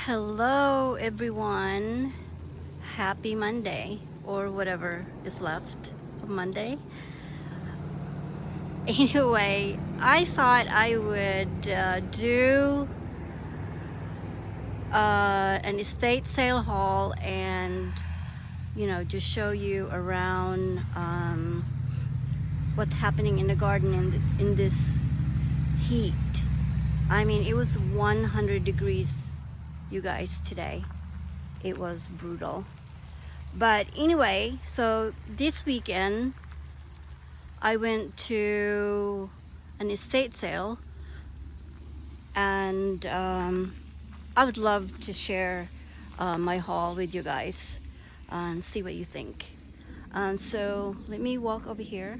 Hello, everyone. Happy Monday, or whatever is left of Monday. Anyway, I thought I would do an estate sale haul and, just show you around what's happening in the garden in this heat. I mean, it was 100 degrees, you guys, today. It was brutal. But anyway, so this weekend I went to an estate sale, and I would love to share my haul with you guys and see what you think. So let me walk over here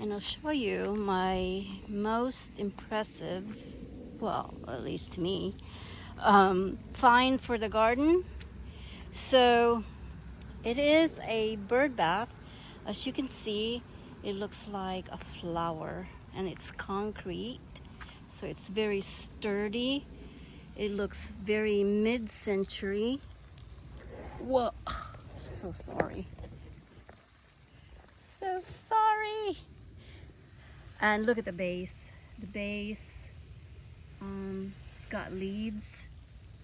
and I'll show you my most impressive, well, at least to me, find for the garden. So it is a bird bath. As you can see, it looks like a flower and it's concrete, so it's very sturdy. It looks very mid-century. Whoa, so sorry. So sorry. And look at the base. The base, it's got leaves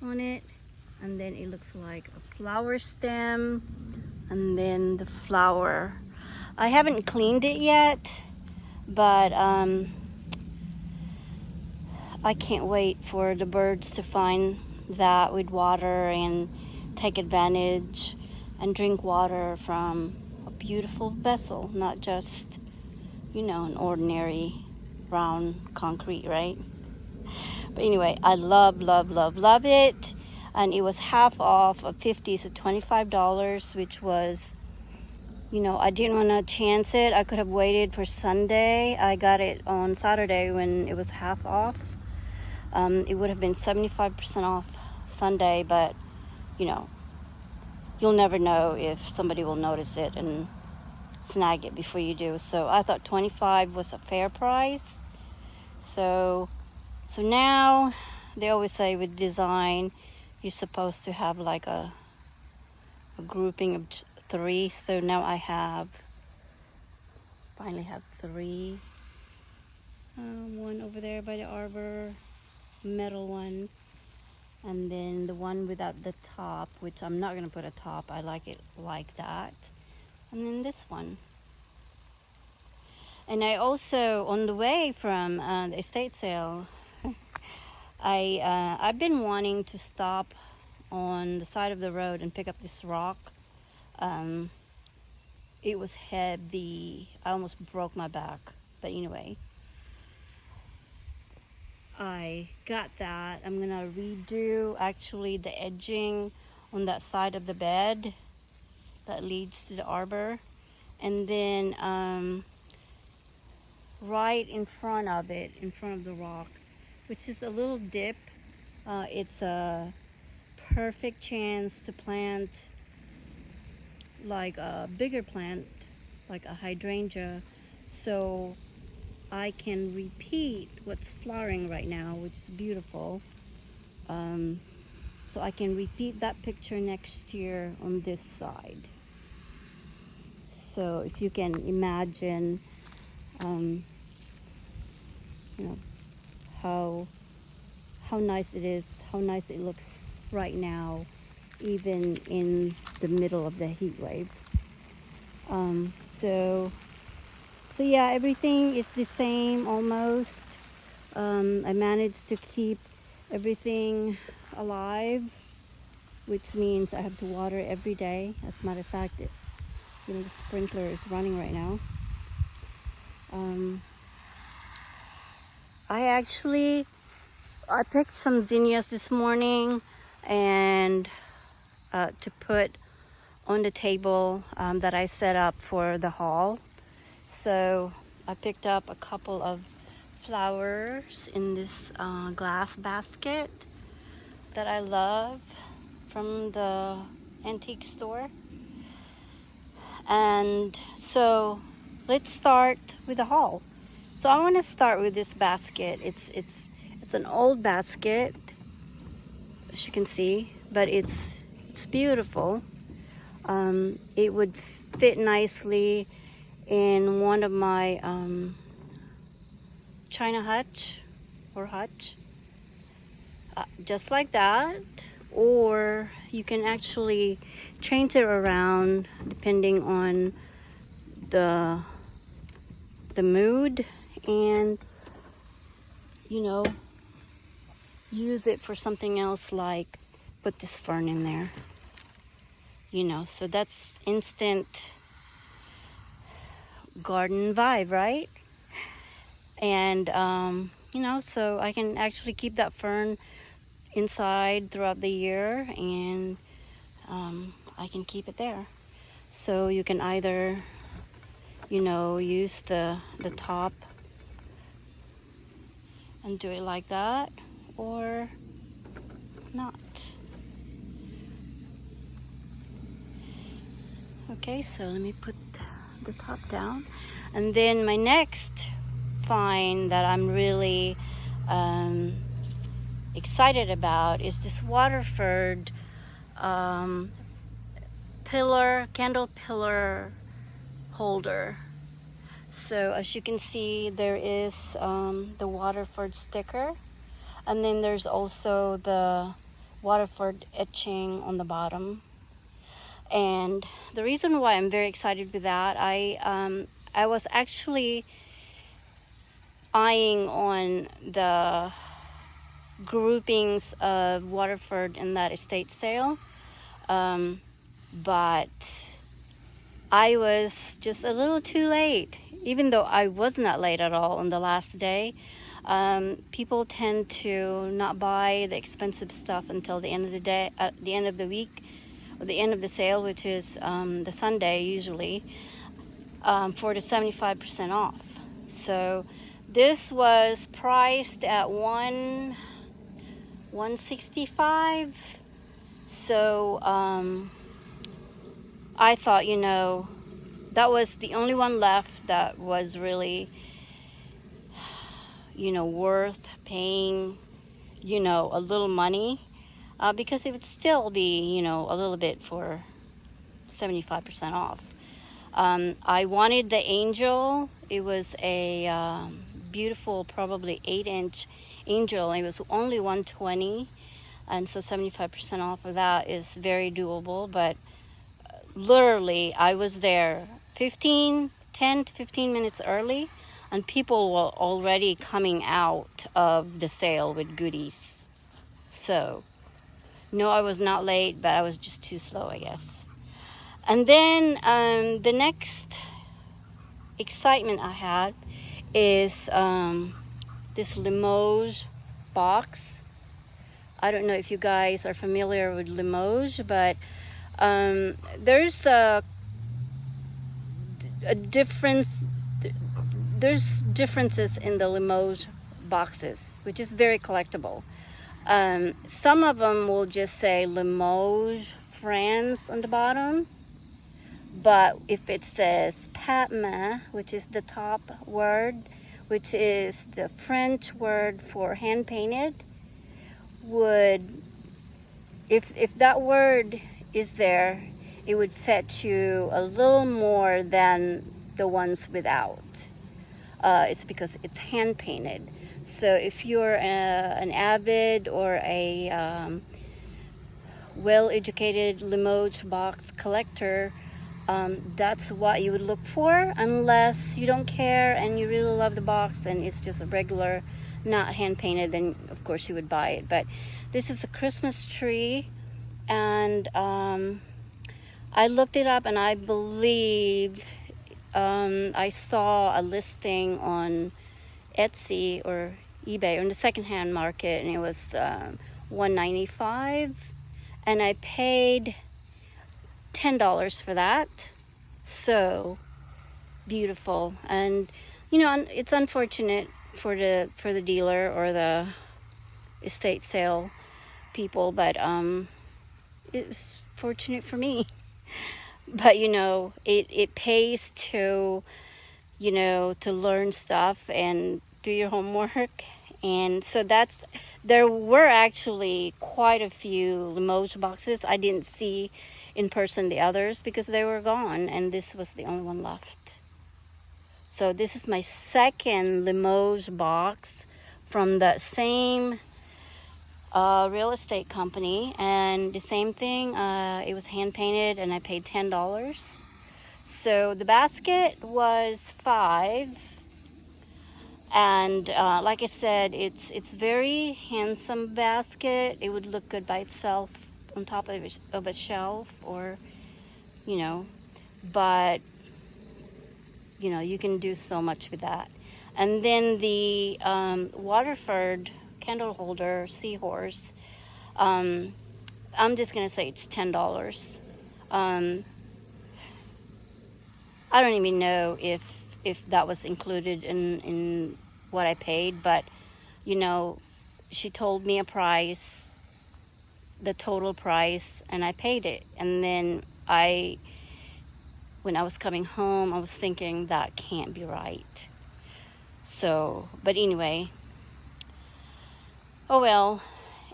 on it, and then it looks like a flower stem, and then the flower. I haven't cleaned it yet, but I can't wait for the birds to find that with water and take advantage and drink water from a beautiful vessel, not just, an ordinary round concrete, right? But anyway, I love it. And it was half off of 50, so $25, which was, I didn't want to chance it. I could have waited for Sunday. I got it on Saturday when it was half off. It would have been 75% off Sunday, but, you'll never know if somebody will notice it and snag it before you do. So I thought 25 was a fair price. So now they always say with design, you're supposed to have like a grouping of 3. So now I finally have 3. One over there by the arbor, metal one, and then the one without the top, which I'm not gonna put a top. I like it like that. And then this one. And I also, on the way from the estate sale, I've been wanting to stop on the side of the road and pick up this rock. It was heavy. I almost broke my back. But anyway, I got that. I'm gonna redo actually the edging on that side of the bed that leads to the arbor. And then right in front of it, in front of the rock, which is a little dip, it's a perfect chance to plant like a bigger plant, like a hydrangea, so I can repeat what's flowering right now, which is beautiful. So I can repeat that picture next year on this side. So if you can imagine, how nice it is, how nice it looks right now, even in the middle of the heat wave. So yeah, everything is the same almost. I managed to keep everything alive, which means I have to water every day. As a matter of fact, the sprinkler is running right now. I picked some zinnias this morning and to put on the table that I set up for the haul. So I picked up a couple of flowers in this glass basket that I love from the antique store. And so let's start with the haul. So I want to start with this basket. It's an old basket. as you can see, but it's beautiful. It would fit nicely in one of my China hutch or hutch, just like that. Or you can actually change it around depending on the mood, and you know, use it for something else, like put this fern in there, you know. So that's instant garden vibe, right? And you know, so I can actually keep that fern inside throughout the year, and I can keep it there. So you can either, you know, use the top and do it like that, or not. Okay, so let me put the top down. And then my next find that I'm really excited about is this Waterford candle pillar holder. So as you can see, there is the Waterford sticker, and then there's also the Waterford etching on the bottom. And the reason why I'm very excited with that, I was actually eyeing on the groupings of Waterford in that estate sale, but I was just a little too late, even though I was not late at all on the last day. People tend to not buy the expensive stuff until the end of the day, at the end of the week, or the end of the sale, which is the Sunday usually, for the 75% off. So this was priced at $165. So I thought, you know, that was the only one left that was really, you know, worth paying, you know, a little money, because it would still be, you know, a little bit for 75% off. I wanted the angel. It was a beautiful, probably 8-inch angel. It was only $120, and so 75% off of that is very doable. But literally, I was there 10 to 15 minutes early, and people were already coming out of the sale with goodies. So no, I was not late, but I was just too slow, I guess. And then the next excitement I had is this Limoges box. I don't know if you guys are familiar with Limoges, but there's a difference. There's differences in the Limoges boxes, which is very collectible. Some of them will just say Limoges, France on the bottom. But if it says Patma, which is the top word, which is the French word for hand painted, if that word is there, it would fetch you a little more than the ones without. It's because it's hand painted. So if you're an avid or a well-educated Limoges box collector, that's what you would look for, unless you don't care and you really love the box and it's just a regular, not hand painted, then of course you would buy it. But this is a Christmas tree, and I looked it up, and I believe I saw a listing on Etsy or eBay or in the secondhand market, and it was $195, and I paid $10 for that. So beautiful. And you know, it's unfortunate for the dealer or the estate sale people, but it was fortunate for me. But you know, it pays to, you know, to learn stuff and do your homework And so there were actually quite a few Limoges boxes. I didn't see in person the others because they were gone, and this was the only one left. So this is my second Limoges box from the same real estate company, and the same thing. It was hand painted, and I paid $10. So the basket was $5, and like I said, it's very handsome basket. It would look good by itself on top of a shelf, or but you can do so much with that. And then the Waterford candle holder seahorse, I'm just gonna say it's $10. um, I don't even know if that was included in what I paid, but she told me a price, the total price, and I paid it. And then when I was coming home, I was thinking that can't be right. So, but anyway, oh well.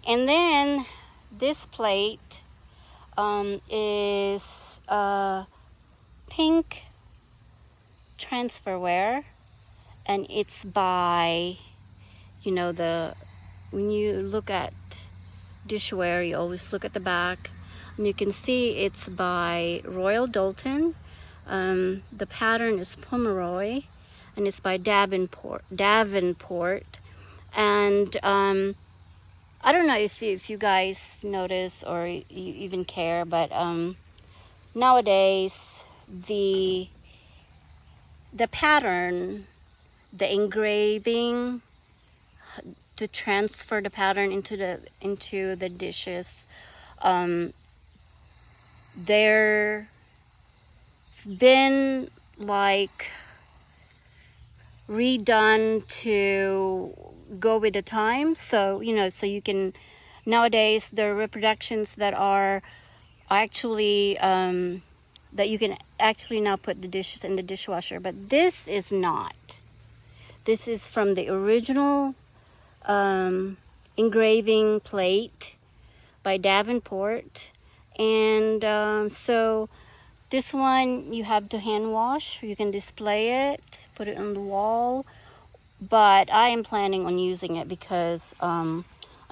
And then this plate is pink transferware, and it's by when you look at dishware, you always look at the back, and you can see it's by Royal Doulton. The pattern is Pomeroy, and it's by Davenport. And I don't know if you guys notice or you even care, but nowadays the pattern, the engraving to transfer the pattern into the dishes, they're been like redone to go with the time. So so you can, nowadays there are reproductions that are actually that you can actually now put the dishes in the dishwasher, but this is not. This is from the original engraving plate by Davenport. And so this one you have to hand wash. You can display it, put it on the wall, but I am planning on using it because I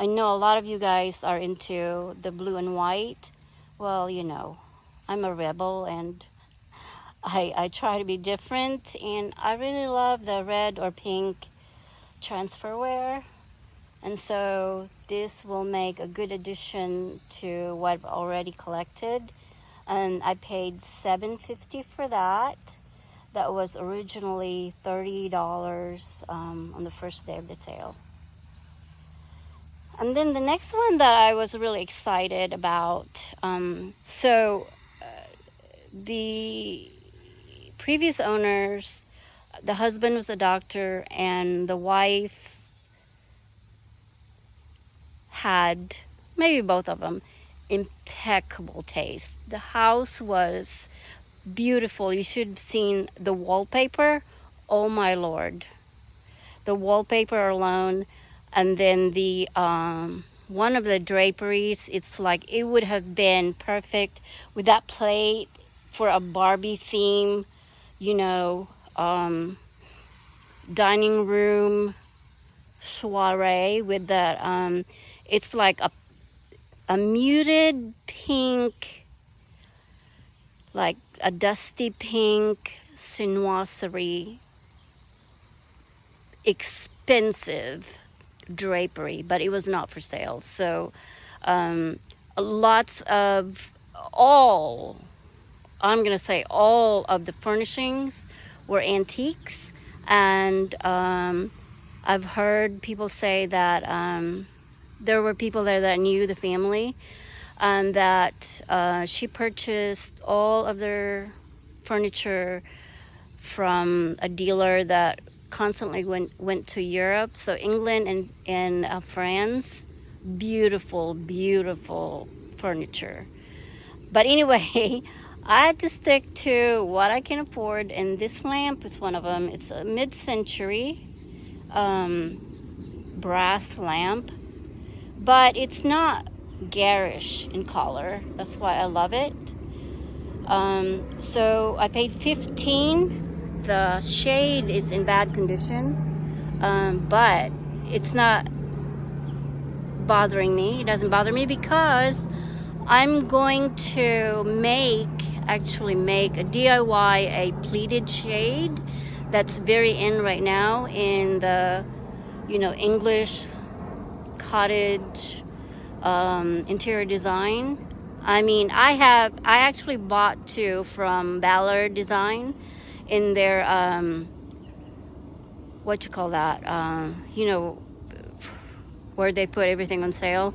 know a lot of you guys are into the blue and white. Well, I'm a rebel, and I try to be different, and I really love the red or pink transferware. And so this will make a good addition to what I've already collected. And I paid $7.50 for that. That was originally $30 on the first day of the sale. And then the next one that I was really excited about, the previous owners, the husband was a doctor, and the wife had, maybe both of them, impeccable taste. The house was beautiful. You should have seen the wallpaper. Oh my Lord. The wallpaper alone, and then the one of the draperies, it's like it would have been perfect with that plate for a Barbie theme, dining room soiree with the it's like a muted pink, like a dusty pink chinoiserie, expensive drapery, but it was not for sale. So lots of all of the furnishings were antiques. And I've heard people say that there were people there that knew the family, and that she purchased all of their furniture from a dealer that constantly went to Europe, so England and France. Beautiful, beautiful furniture. But anyway, I had to stick to what I can afford, and this lamp is one of them. It's a mid-century brass lamp, but it's not garish in color. That's why I love it. So I paid $15. The shade is in bad condition, but it's not bothering me. It doesn't bother me because I'm going to actually make a DIY, a pleated shade that's very in right now in the, English cottage interior design. I mean, I actually bought two from Ballard Design in their, what you call that, where they put everything on sale.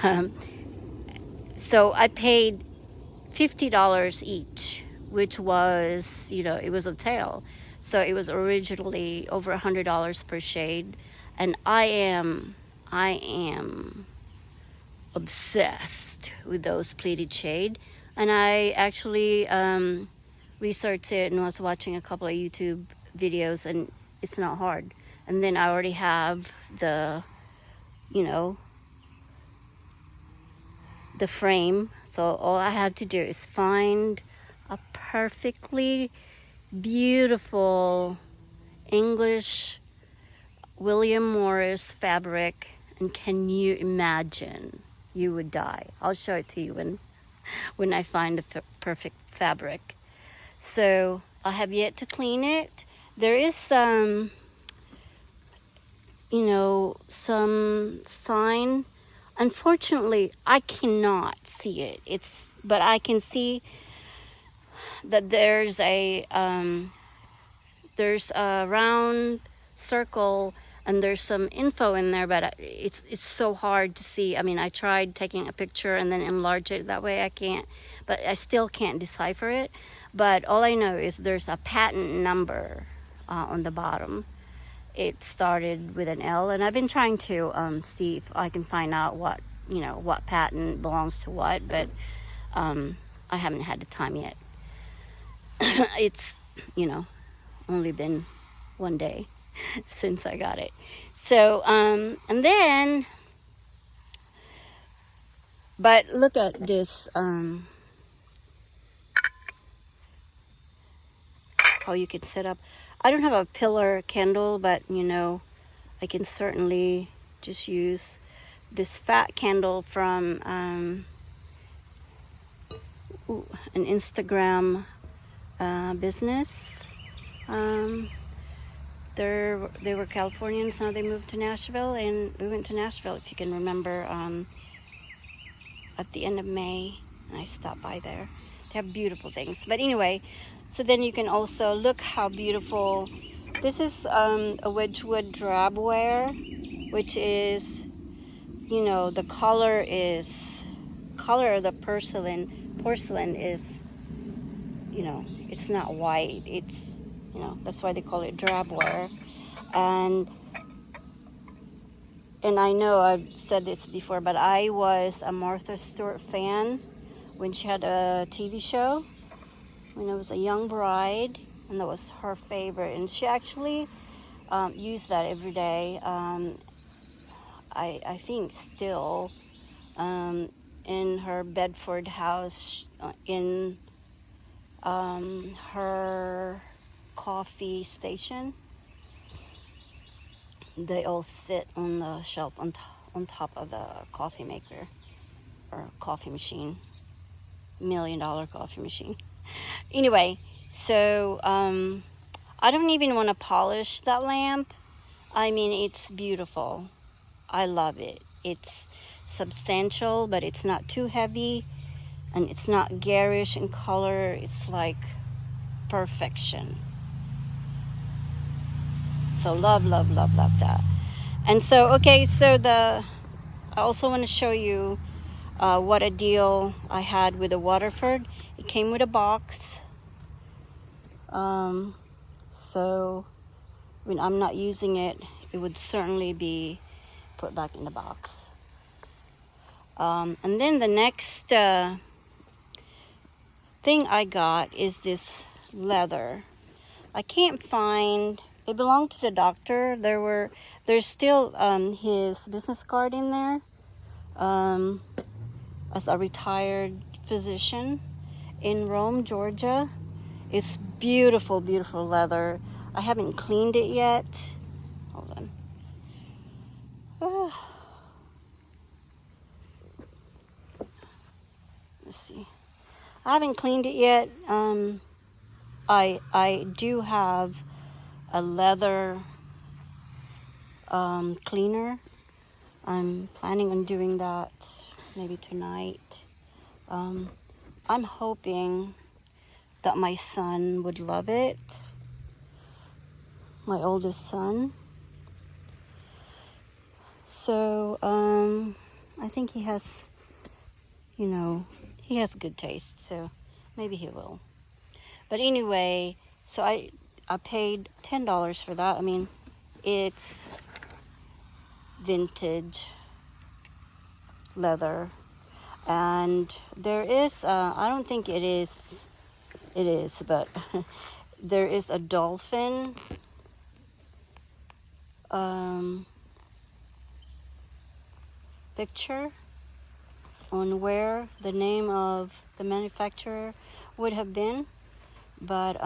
Um, so I paid $50 each, which was, it was a sale. So it was originally over $100 per shade. And I am obsessed with those pleated shade. And I actually researched it and was watching a couple of YouTube videos, and it's not hard. And then I already have the, the frame, so all I have to do is find a perfectly beautiful English William Morris fabric, and can you imagine? You would die. I'll show it to you when I find the perfect fabric. So I have yet to clean it. There is some some sign. Unfortunately, I cannot see it. But I can see that there's a round circle, and there's some info in there, but it's so hard to see. I mean, I tried taking a picture and then enlarge it. That way I can't, but I still can't decipher it. But all I know is there's a patent number on the bottom. It started with an L, and I've been trying to see if I can find out what patent belongs to what, but I haven't had the time yet. It's only been one day since I got it. So and then, but look at this, how you can set up. I don't have a pillar candle, but I can certainly just use this fat candle from an Instagram business. They were Californians. Now they moved to Nashville, and we went to Nashville, if you can remember, at the end of May, and I stopped by there. They have beautiful things. But anyway, so then you can also look how beautiful. This is a Wedgwood drabware, which is, the color of the porcelain is, it's not white. It's, that's why they call it drabware. And I know I've said this before, but I was a Martha Stewart fan when she had a TV show when I was a young bride, and that was her favorite. And she actually used that every day. I think still in her Bedford house, in her coffee station. They all sit on the shelf on top of the coffee maker or coffee machine, $1 million coffee machine. Anyway, so I don't even want to polish that lamp. I mean, it's beautiful. I love it. It's substantial, but it's not too heavy, and it's not garish in color. It's like perfection. So love that. And so, okay, so I also want to show you what a deal I had with the Waterford. It came with a box. So when I'm not using it, it would certainly be put back in the box. And then the next thing I got is this leather. I can't find It belonged to the doctor. There's still his business card in there, as a retired physician in Rome, Georgia. It's beautiful, beautiful leather. I haven't cleaned it yet. Hold on. Ah, let's see. I haven't cleaned it yet. I do have a leather cleaner. I'm planning on doing that maybe tonight. I'm hoping that my son would love it. My oldest son. So I think he has, he has good taste. So maybe he will. But anyway, so I paid $10 for that. I mean, it's vintage leather, and there is I don't think it is, but there is a dolphin picture on where the name of the manufacturer would have been, but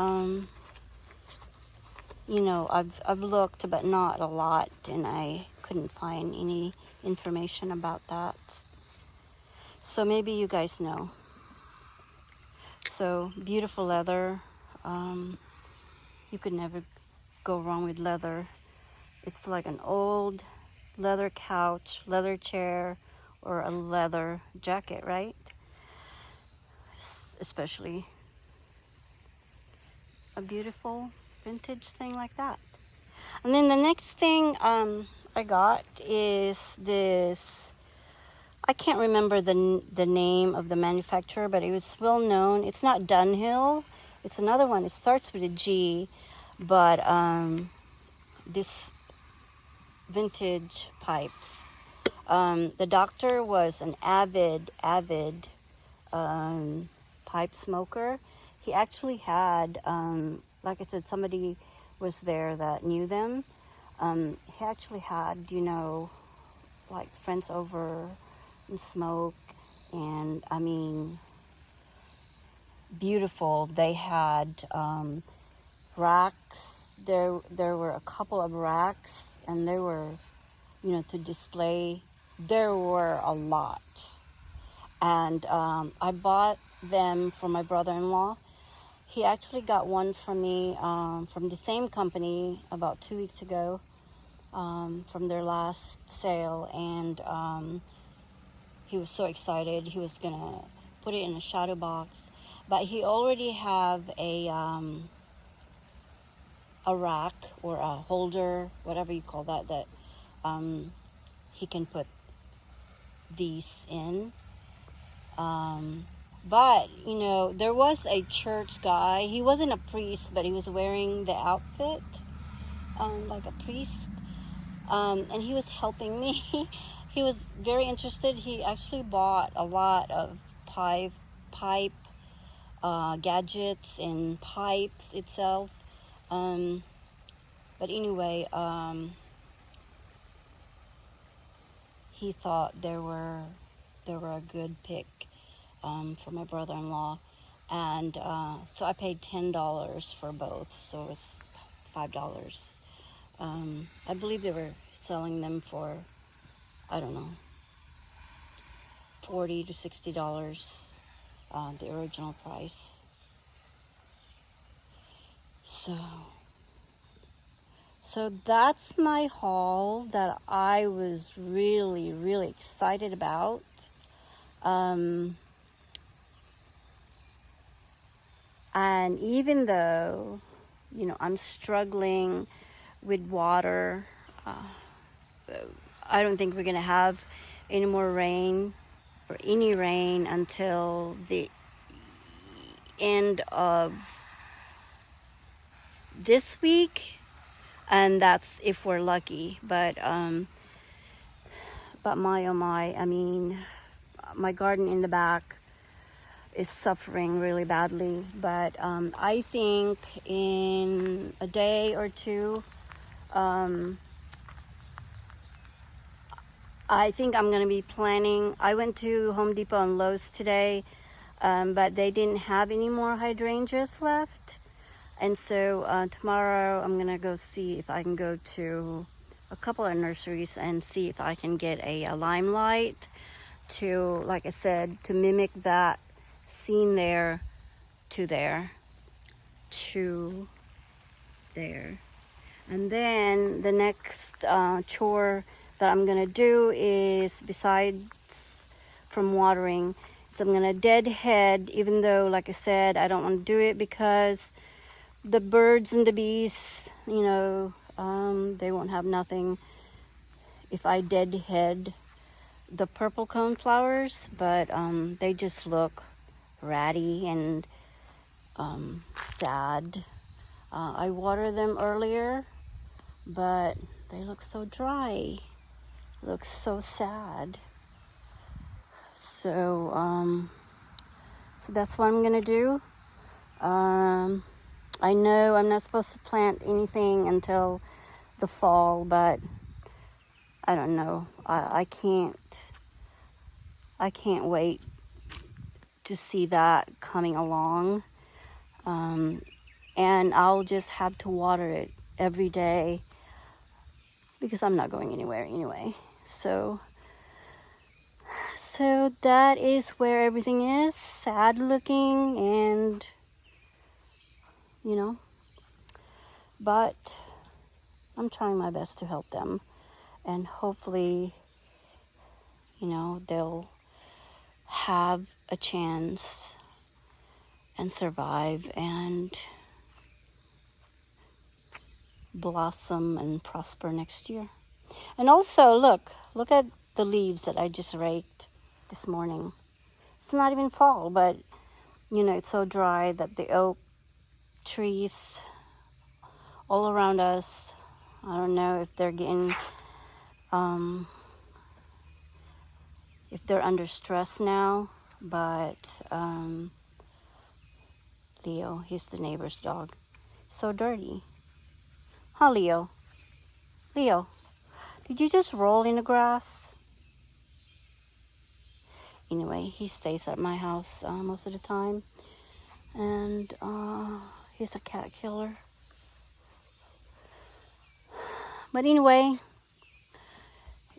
I've looked, but not a lot, and I couldn't find any information about that. So maybe you guys know. So beautiful leather. You could never go wrong with leather. It's like an old leather couch, leather chair, or a leather jacket, right? Especially a beautiful vintage thing like that. And then the next thing I got is this. I can't remember the name of the manufacturer, but it was well known. It's not Dunhill. It's another one. It starts with a G, but this vintage pipes. The doctor was an avid pipe smoker. He actually had, like I said, somebody was there that knew them. He actually had, like friends over and smoke, and I mean, beautiful. They had racks. There were a couple of racks, and they were, to display. There were a lot, and I bought them for my brother-in-law. He actually got one from me from the same company about 2 weeks ago, from their last sale, and he was so excited. He was gonna put it in a shadow box, but he already have a rack or a holder, whatever you call that he can put these in. But there was a church guy. He wasn't a priest, but he was wearing the outfit like a priest, and he was helping me. He was very interested. He actually bought a lot of pipe gadgets and pipes itself. But anyway, he thought they were a good pick for my brother-in-law, and so I paid $10 for both, so it's $5. I believe they were selling them for, I don't know, $40 to $60, the original price. So that's my haul that I was really, really excited about. And even though, I'm struggling with water, I don't think we're going to have any more rain or any rain until the end of this week, and that's if we're lucky. But my oh my, I mean, my garden in the back is suffering really badly. But I think in a day or two, I think I'm going to be planning. I went to Home Depot and Lowe's today, but they didn't have any more hydrangeas left. And so tomorrow I'm going to go see if I can go to a couple of nurseries and see if I can get a limelight to, like I said, to mimic that scene there to there to there. And then the next chore that I'm going to do is, besides from watering, is I'm going to deadhead, even though, like I said, I don't want to do it because the birds and the bees, you know, they won't have nothing if I deadhead the purple cone flowers, but they just look ratty and sad. I watered them earlier, but they look so dry. Look so sad. So so that's what I'm gonna do. I know I'm not supposed to plant anything until the fall, but I don't know. I can't wait to see that coming along. And I'll just have to water it every day because I'm not going anywhere anyway. So that is where everything is, sad looking, and you know, but I'm trying my best to help them, and hopefully, you know, they'll have a chance and survive and blossom and prosper next year. And also, look at the leaves that I just raked this morning. It's not even fall, but you know, it's so dry that the oak trees all around us, I don't know if they're getting if they're under stress now, but Leo, he's the neighbor's dog, so dirty. Huh, Leo? Leo, did you just roll in the grass? Anyway, he stays at my house most of the time, and he's a cat killer. But anyway,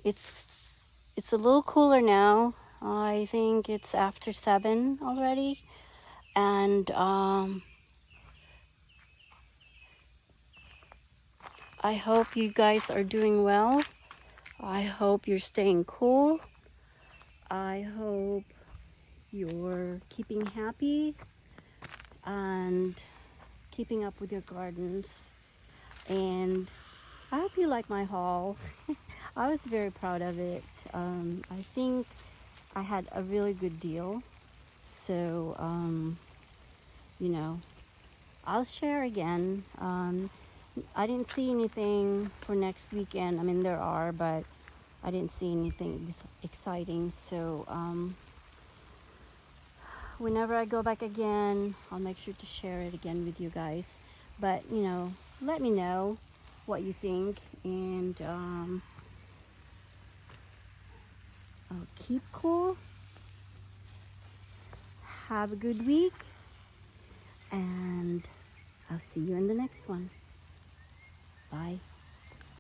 it's a little cooler now. I think it's after 7 already, and I hope you guys are doing well. I hope you're staying cool. I hope you're keeping happy and keeping up with your gardens. And I hope you like my haul. I was very proud of it. I think I had a really good deal. So, you know, I'll share again. I didn't see anything for next weekend. I mean, there are, but I didn't see anything exciting. So, whenever I go back again, I'll make sure to share it again with you guys. But, you know, let me know what you think, and I'll keep cool. Have a good week, and I'll see you in the next one.